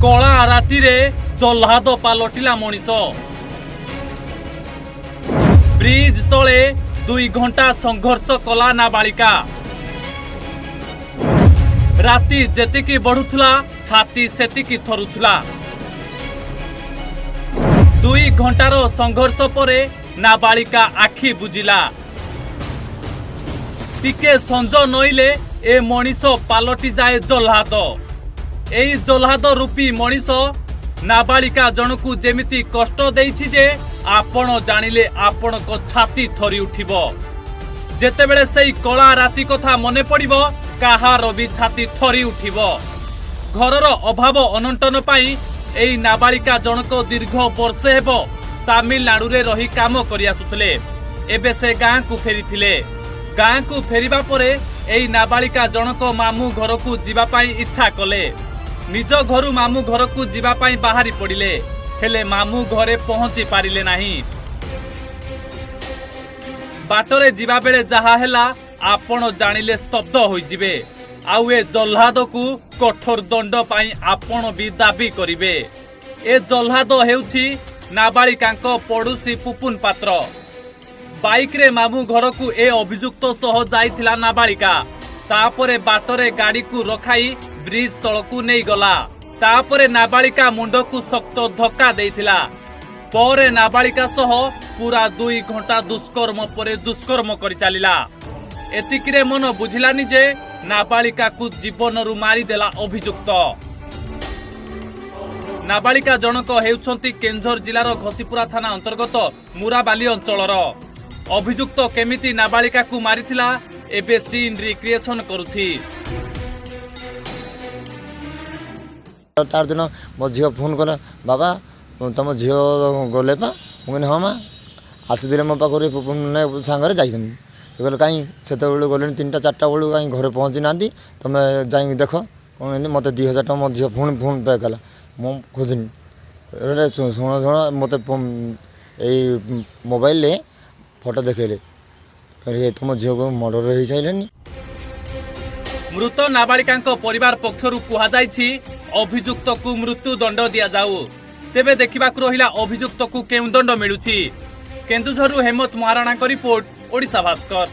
कला राति रे जल्लाद पालटिला मनीष। ब्रिज तले 2 घंटा संघर्ष कला नाबालिका। राति जेतिकी बढ़ुथुला छाती सेतिकी थरुथुला। 2 घंटार संघर्ष परे नाबालिका आखि बुझिला। टिके संज नईले ए मनीष पालटि जाए जल्लाद। एई जल्लाद रूपी मनीष नाबालिका जनकू जेमिति कष्ट देइछि जे आपण जानिले आपण को छाती थरी उठिबो। जेतेबेले सेई कला राति कथा मने पड़िबो काहार भी छाती थरी उठिबो। घरर अभाव अनंटन पाई एई नाबालिका जनक दीर्घ वर्षे हेबो तामिलनाडु रे रही काम करि आसुतले। एबे से गाँ को फेरिथिले। गाँ को फेरिबा परे एई नाबालिका जनक मामू घर को जीवा पाई इच्छा कले। निज घरु मामू घर को जीवा पाई बाहरी पड़िले, हेले मामू घरे पहुंची पारिले नाही। बाटरे जीवा बेले जहा हेला आपण जानिले स्तब्ध होई जिवे। आउ ए जल्लाद को कठोर दंड पाई आपण भी दाबी करिवे। ए जल्लाद हेउछि नाबालिकांक पड़ोसी पुपुन पात्र। बाइक रे मामू घर को ए अभियुक्त सह जाइथिला नाबालिका। तापरे बाटरे गाड़ी को रखाई ब्रिज तलकू नहीं गला। तापरे नाबालिका मुंड को शक्त धक्का देइथिला। परे नाबालिका सह पूरा 2 घंटा दुष्कर्म परे दुष्कर्म करि चालिला। एतिकिरे मन बुझिलानी जे नाबालिका को जीवन रु मारी देला अभियुक्त। नाबालिका जनक हेउछंती केंझर जिलार घसीपुरा थाना अंतर्गत मुराबाली अंचलर। अभियुक्त केमिति नाबालिका को मारिथिला एबे सीन रिक्रिएशन करुछि। तार दिन मो झील फोन कला, बाबा तुम झील गले पा। मुझे हाँ माँ आसते मो पाखे सांगे जाइए। कहले कहीं से गले 3टा 4टा बेलू कहीं घरे पहुँची ना तुम जाइए देख कौन मत 2000 टका मो झील पुणी फोन पे कला। मु खोजनी शुण शुण मत मोबाइल फोटो देखेले तुम झील को मर्डर हो सारे। मृत नाबालिका परिवार पक्षरु कुहा जाइछि अभियुक्त को मृत्यु दंड दिया जाऊ। तेबे देखिबाकु रहिला अभियुक्त को केउ दंड मिलुछि। केन्दुझरु हेमंत महाराणा को रिपोर्ट, ओडिशा भास्कर।